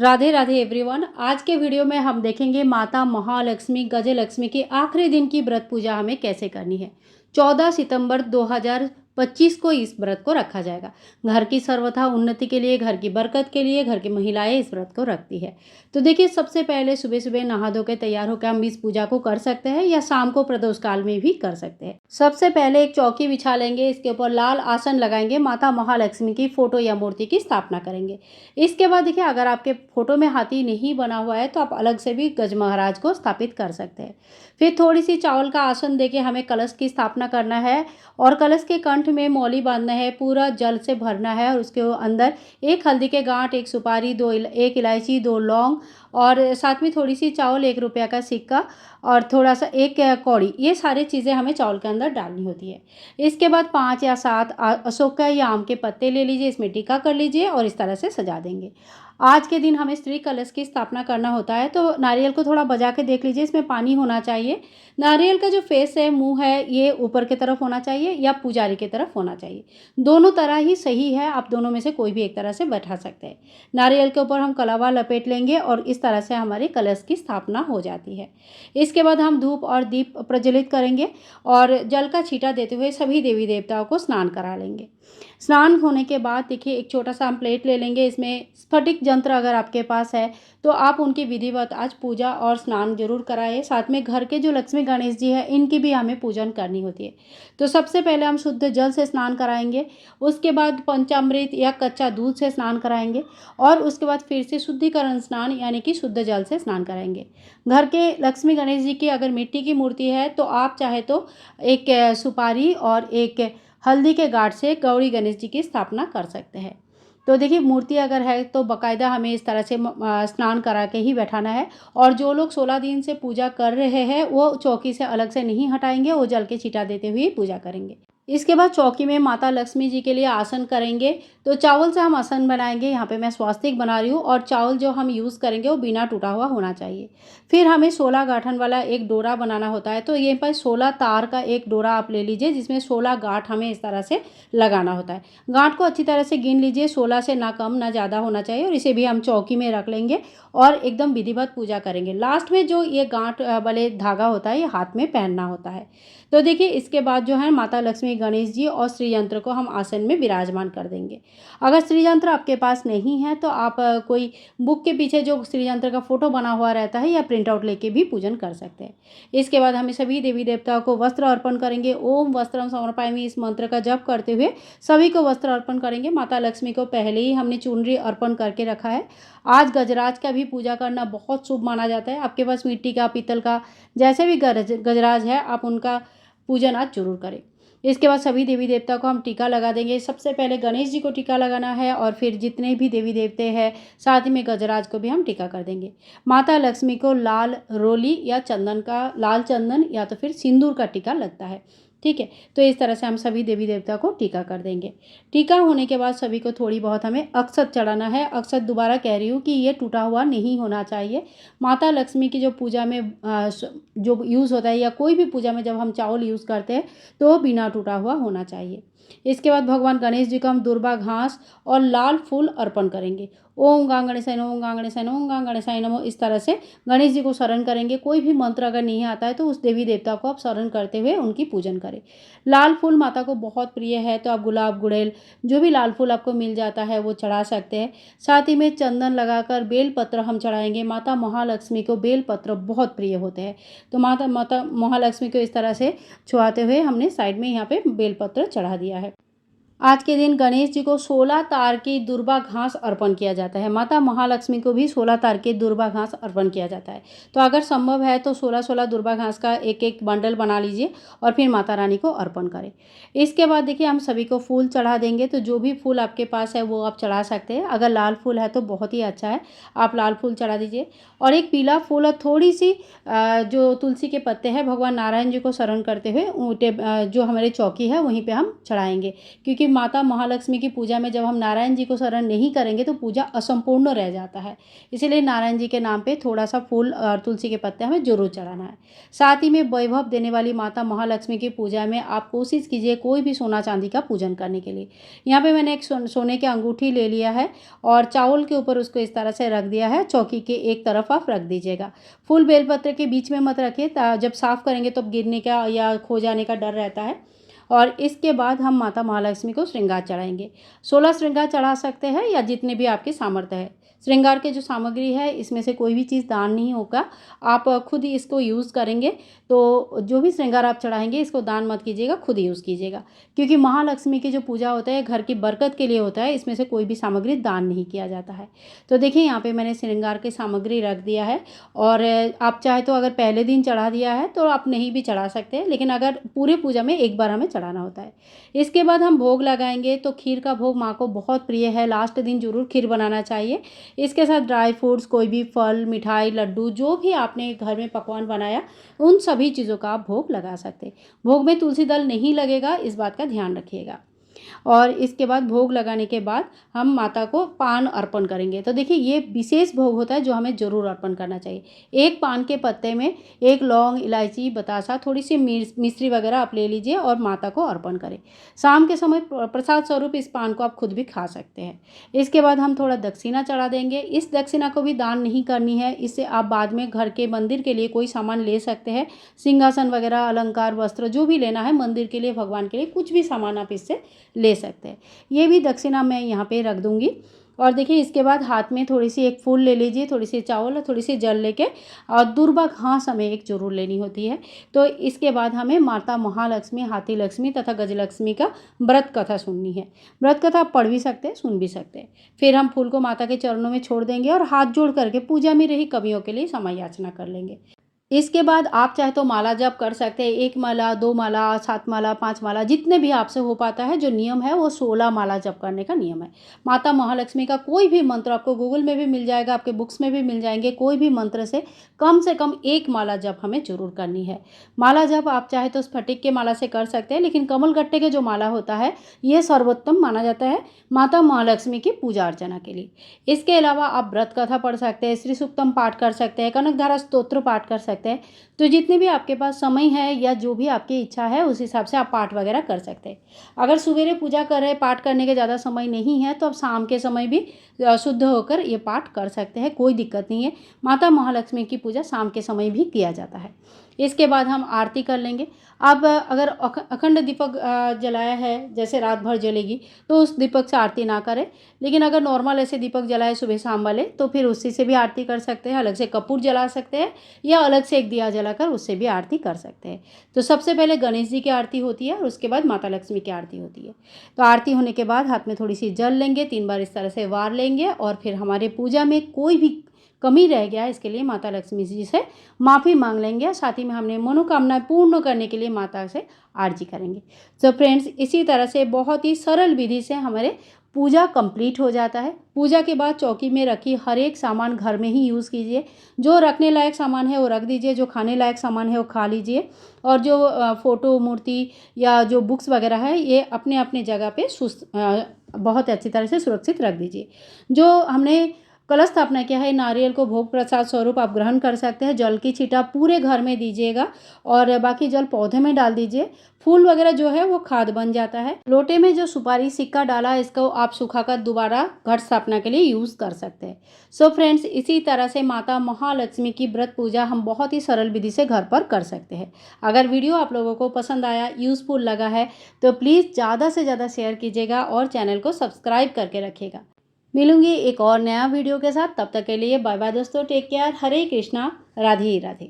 Radhe Radhe everyone. आज के video में हम देखेंगे माता महालक्ष्मी गजलक्ष्मी की आखिरी दिन की व्रत पूजा हमें कैसे करनी है। 14 सितंबर 2025 को इस व्रत को रखा जाएगा। घर की सर्वथा उन्नति के लिए, घर की बरकत के लिए घर की महिलाएं इस व्रत को रखती है। तो देखिए, सबसे पहले सुबह सुबह नहा धो के तैयार होकर हम इस पूजा को कर सकते हैं या शाम को प्रदोष काल में भी कर सकते हैं। सबसे पहले एक चौकी बिछा लेंगे, इसके ऊपर लाल आसन लगाएंगे, माता महालक्ष्मी की फोटो या मूर्ति की स्थापना करेंगे। इसके बाद देखिए, अगर आपके फोटो में हाथी नहीं बना हुआ है तो आप अलग से भी गज महाराज को स्थापित कर सकते हैं। फिर थोड़ी सी चावल का आसन देके हमें कलश की स्थापना करना है और कलश के कंठ में मौली बांधना है, पूरा जल से भरना है और उसके अंदर एक हल्दी के गांठ, एक सुपारी, एक इलायची, 2 लौंग और साथ में थोड़ी सी चावल, 1 रुपया का सिक्का और थोड़ा सा एक कौड़ी, ये सारी चीज़ें हमें चावल के अंदर डालनी होती है। इसके बाद 5 या 7 अशोक का या आम के पत्ते ले लीजिए, इसमें टीका कर लीजिए और इस तरह से सजा देंगे। आज के दिन हमें स्त्री कलश की स्थापना करना होता है, तो नारियल को थोड़ा बजा के देख लीजिए, इसमें पानी होना चाहिए। नारियल का जो फेस है, मुंह है, ये ऊपर की तरफ होना चाहिए या पुजारी की तरफ होना चाहिए। दोनों तरह ही सही है, आप दोनों में से कोई भी एक तरह से बैठा सकते हैं। नारियल के ऊपर हम कलावा लपेट लेंगे और इस तरह से हमारी कलश की स्थापना हो जाती है। इसके बाद हम धूप और दीप प्रज्वलित करेंगे और जल का छींटा देते हुए सभी देवी देवताओं को स्नान करा लेंगे। स्नान होने के बाद देखिए, एक छोटा सा हम प्लेट ले लेंगे, इसमें स्फटिक यंत्र अगर आपके पास है तो आप उनकी विधिवत आज पूजा और स्नान जरूर कराएं। साथ में घर के जो लक्ष्मी गणेश जी है, इनकी भी हमें पूजन करनी होती है। तो सबसे पहले हम शुद्ध जल से स्नान कराएंगे, उसके बाद पंचामृत या कच्चा दूध से स्नान कराएंगे और उसके बाद फिर से शुद्धिकरण स्नान यानी कि शुद्ध जल से स्नान कराएंगे। घर के लक्ष्मी गणेश जी की अगर मिट्टी की मूर्ति है तो आप चाहे तो एक सुपारी और एक हल्दी के गांठ से गौरी गणेश जी की स्थापना कर सकते हैं। तो देखिए, मूर्ति अगर है तो बाकायदा हमें इस तरह से स्नान करा के ही बैठाना है और जो लोग 16 दिन से पूजा कर रहे हैं वो चौकी से अलग से नहीं हटाएंगे, वो जल के छींटा देते हुए पूजा करेंगे। इसके बाद चौकी में माता लक्ष्मी जी के लिए आसन करेंगे। तो चावल से हम आसन बनाएंगे, यहाँ पे मैं स्वास्तिक बना रही हूँ और चावल जो हम यूज़ करेंगे वो बिना टूटा हुआ होना चाहिए। फिर हमें 16 गांठन वाला एक डोरा बनाना होता है, तो ये पर 16 तार का एक डोरा आप ले लीजिए, जिसमें 16 गांठ हमें इस तरह से लगाना होता है। गांठ को अच्छी तरह से गिन लीजिए, 16 से ना कम ना ज़्यादा होना चाहिए और इसे भी हम चौकी में रख लेंगे और एकदम विधिवत पूजा करेंगे। लास्ट में जो ये गांठ वाले धागा होता है, ये हाथ में पहनना होता है। तो देखिए, इसके बाद जो है माता लक्ष्मी गणेश जी और श्री यंत्र को हम आसन में विराजमान कर देंगे। अगर श्री यंत्र आपके पास नहीं है तो आप कोई बुक के पीछे जो श्री यंत्र का फोटो बना हुआ रहता है या प्रिंट आउट लेके भी पूजन कर सकते हैं। इसके बाद हमें सभी देवी देवताओं को वस्त्र अर्पण करेंगे। ओम वस्त्रम समर्पयामि, इस मंत्र का जप करते हुए सभी को वस्त्र अर्पण करेंगे। माता लक्ष्मी को पहले ही हमने चुनरी अर्पण करके रखा है। आज गजराज का भी पूजा करना बहुत शुभ माना जाता है। आपके पास मिट्टी का, पीतल का, जैसे भी गजराज है, आप उनका पूजन आज जरूर करें। इसके बाद सभी देवी देवता को हम टीका लगा देंगे। सबसे पहले गणेश जी को टीका लगाना है और फिर जितने भी देवी देवते हैं, साथ ही में गजराज को भी हम टीका कर देंगे। माता लक्ष्मी को लाल रोली या चंदन का, लाल चंदन या तो फिर सिंदूर का टीका लगता है, ठीक है। तो इस तरह से हम सभी देवी देवता को टीका कर देंगे। टीका होने के बाद सभी को थोड़ी बहुत हमें अक्षत चढ़ाना है। अक्षत दोबारा कह रही हूँ कि ये टूटा हुआ नहीं होना चाहिए। माता लक्ष्मी की जो पूजा में जो यूज़ होता है या कोई भी पूजा में जब हम चावल यूज़ करते हैं तो बिना टूटा हुआ होना चाहिए। इसके बाद भगवान गणेश जी को हम दुर्वा घास और लाल फूल अर्पण करेंगे। ओम गां गणेशाय नमः, ओम गां गणेशाय नमः, ओम गां गणेशाय नमः, इस तरह से गणेश जी को शरण करेंगे। कोई भी मंत्र अगर नहीं आता है तो उस देवी देवता को आप शरण करते हुए उनकी पूजन करें। लाल फूल माता को बहुत प्रिय है, तो आप गुलाब, गुड़ैल, जो भी लाल फूल आपको मिल जाता है वो चढ़ा सकते हैं। साथ ही में चंदन लगाकर बेल पत्र हम चढ़ाएंगे। माता महालक्ष्मी को बेल पत्र बहुत प्रिय होते हैं, तो माता महालक्ष्मी को इस तरह से छुआते हुए हमने साइड में यहाँ पे बेल पत्र चढ़ा दिया है। आज के दिन गणेश जी को 16 तार की दुर्वा घास अर्पण किया जाता है। माता महालक्ष्मी को भी 16 तार की दुर्वा घास अर्पण किया जाता है। तो अगर संभव है तो 16-16 दुर्वा घास का एक एक बंडल बना लीजिए और फिर माता रानी को अर्पण करें। इसके बाद देखिए, हम सभी को फूल चढ़ा देंगे। तो जो भी फूल आपके पास है वो आप चढ़ा सकते हैं। अगर लाल फूल है तो बहुत ही अच्छा है, आप लाल फूल चढ़ा दीजिए और एक पीला फूल और थोड़ी सी जो तुलसी के पत्ते हैं, भगवान नारायण जी को शरण करते हुए जो हमारी चौकी है वहीं पर हम चढ़ाएंगे, क्योंकि माता महालक्ष्मी की पूजा में जब हम नारायण जी को शरण नहीं करेंगे तो पूजा असंपूर्ण रह जाता है। इसीलिए नारायण जी के नाम पे थोड़ा सा फूल और तुलसी के पत्ते हमें जरूर चढ़ाना है। साथ ही में वैभव देने वाली माता महालक्ष्मी की पूजा में आप कोशिश कीजिए कोई भी सोना चांदी का पूजन करने के लिए। यहाँ पे मैंने एक सोने की अंगूठी ले लिया है और चावल के ऊपर उसको इस तरह से रख दिया है। चौकी के एक तरफ आप रख दीजिएगा। फूल बेलपत्र के बीच में मत रखिए, जब साफ करेंगे तो गिरने का या खो जाने का डर रहता है। और इसके बाद हम माता महालक्ष्मी को श्रृंगार चढ़ाएंगे। 16 श्रृंगार चढ़ा सकते हैं या जितने भी आपके सामर्थ्य है। श्रृंगार के जो सामग्री है इसमें से कोई भी चीज़ दान नहीं होगा, आप खुद ही इसको यूज़ करेंगे। तो जो भी श्रृंगार आप चढ़ाएंगे इसको दान मत कीजिएगा, खुद ही यूज़ कीजिएगा, क्योंकि महालक्ष्मी की जो पूजा होता है घर की बरकत के लिए होता है। इसमें से कोई भी सामग्री दान नहीं किया जाता है। तो देखिए यहाँ पे मैंने श्रृंगार की सामग्री रख दिया है। और आप चाहे तो अगर पहले दिन चढ़ा दिया है तो आप नहीं भी चढ़ा सकते हैं, लेकिन अगर पूरे पूजा में एक बार हमें चढ़ाना होता है। इसके बाद हम भोग लगाएंगे। तो खीर का भोग माँ को बहुत प्रिय है, लास्ट दिन जरूर खीर बनाना चाहिए। इसके साथ ड्राई फ्रूट्स, कोई भी फल, मिठाई, लड्डू, जो भी आपने घर में पकवान बनाया उन सभी चीज़ों का आप भोग लगा सकते हैं। भोग में तुलसी दल नहीं लगेगा, इस बात का ध्यान रखिएगा। और इसके बाद भोग लगाने के बाद हम माता को पान अर्पण करेंगे। तो देखिए ये विशेष भोग होता है जो हमें ज़रूर अर्पण करना चाहिए। एक पान के पत्ते में एक लौंग, इलायची, बतासा, थोड़ी सी मिश्री वगैरह आप ले लीजिए और माता को अर्पण करें। शाम के समय प्रसाद स्वरूप इस पान को आप खुद भी खा सकते हैं। इसके बाद हम थोड़ा दक्षिणा चढ़ा देंगे। इस दक्षिणा को भी दान नहीं करनी है, इससे आप बाद में घर के मंदिर के लिए कोई सामान ले सकते हैं। सिंहासन वगैरह, अलंकार, वस्त्र, जो भी लेना है मंदिर के लिए, भगवान के लिए, कुछ भी सामान आप इससे ले सकते हैं। ये भी दक्षिणा मैं यहाँ पे रख दूंगी। और देखिए इसके बाद हाथ में थोड़ी सी एक फूल ले लीजिए, थोड़ी सी चावल और थोड़ी सी जल लेके, और दुर्वा घास हमें एक जरूर लेनी होती है। तो इसके बाद हमें माता महालक्ष्मी, हाथी लक्ष्मी तथा गजलक्ष्मी का व्रत कथा सुननी है। व्रत कथा आप पढ़ भी सकते हैं, सुन भी सकते हैं। फिर हम फूल को माता के चरणों में छोड़ देंगे और हाथ जोड़ करके पूजा में रही कमियों के लिए समय याचना कर लेंगे। इसके बाद आप चाहे तो माला जप कर सकते हैं। 1 माला, 2 माला, 7 माला, 5 माला, जितने भी आपसे हो पाता है। जो नियम है वो 16 माला जप करने का नियम है। माता महालक्ष्मी का कोई भी मंत्र आपको गूगल में भी मिल जाएगा, आपके बुक्स में भी मिल जाएंगे। कोई भी मंत्र से कम 1 माला जप हमें जरूर करनी है। माला जप आप चाहे तो स्फटिक के माला से कर सकते हैं, लेकिन कमल गट्टे के जो माला होता है ये सर्वोत्तम माना जाता है माता महालक्ष्मी की पूजा अर्चना के लिए। इसके अलावा आप व्रत कथा पढ़ सकते हैं, श्री सूक्तम पाठ कर सकते हैं, कनकधारा स्तोत्र पाठ कर सकते हैं। तो जितने भी आपके पास समय है या जो भी आपकी इच्छा है उस हिसाब से आप पाठ वगैरह कर सकते हैं। अगर सवेरे पूजा कर रहे, पाठ करने के ज़्यादा समय नहीं है, तो आप शाम के समय भी शुद्ध होकर ये पाठ कर सकते हैं, कोई दिक्कत नहीं है। माता महालक्ष्मी की पूजा शाम के समय भी किया जाता है। इसके बाद हम आरती कर लेंगे। अब अगर अखंड दीपक जलाया है, जैसे रात भर जलेगी, तो उस दीपक से आरती ना करें। लेकिन अगर नॉर्मल ऐसे दीपक जलाए सुबह शाम वाले, तो फिर उसी से भी आरती कर सकते हैं। अलग से कपूर जला सकते हैं या अलग से एक दिया जलाकर उससे भी आरती कर सकते हैं। तो सबसे पहले गणेश जी की आरती होती है और उसके बाद माता लक्ष्मी की आरती होती है। तो आरती होने के बाद हाथ में थोड़ी सी जल लेंगे, 3 बार इस तरह से वार लेंगे, और फिर हमारे पूजा में कोई भी कमी रह गया इसके लिए माता लक्ष्मी जी से माफ़ी मांग लेंगे। साथ ही में हमने मनोकामनाएं पूर्ण करने के लिए माता से आरती करेंगे। तो फ्रेंड्स, इसी तरह से बहुत ही सरल विधि से हमारे पूजा कंप्लीट हो जाता है। पूजा के बाद चौकी में रखी हर एक सामान घर में ही यूज़ कीजिए। जो रखने लायक सामान है वो रख दीजिए, जो खाने लायक सामान है वो खा लीजिए, और जो फ़ोटो, मूर्ति या जो बुक्स वगैरह है ये अपने अपने जगह पे बहुत अच्छी तरह से सुरक्षित रख दीजिए। जो हमने कलश स्थापना किया है, नारियल को भोग प्रसाद स्वरूप आप ग्रहण कर सकते हैं। जल की छींटा पूरे घर में दीजिएगा और बाकी जल पौधे में डाल दीजिए। फूल वगैरह जो है वो खाद बन जाता है। लोटे में जो सुपारी सिक्का डाला इसको आप सुखाकर दोबारा घट स्थापना के लिए यूज़ कर सकते हैं। सो फ्रेंड्स, इसी तरह से माता महालक्ष्मी की व्रत पूजा हम बहुत ही सरल विधि से घर पर कर सकते हैं। अगर वीडियो आप लोगों को पसंद आया, यूज़फुल लगा है, तो प्लीज़ ज़्यादा से ज़्यादा शेयर कीजिएगा और चैनल को सब्सक्राइब करके रखिएगा। मिलूंगी एक और नया वीडियो के साथ, तब तक के लिए बाय बाय दोस्तों, टेक केयर, हरे कृष्णा, राधे राधे।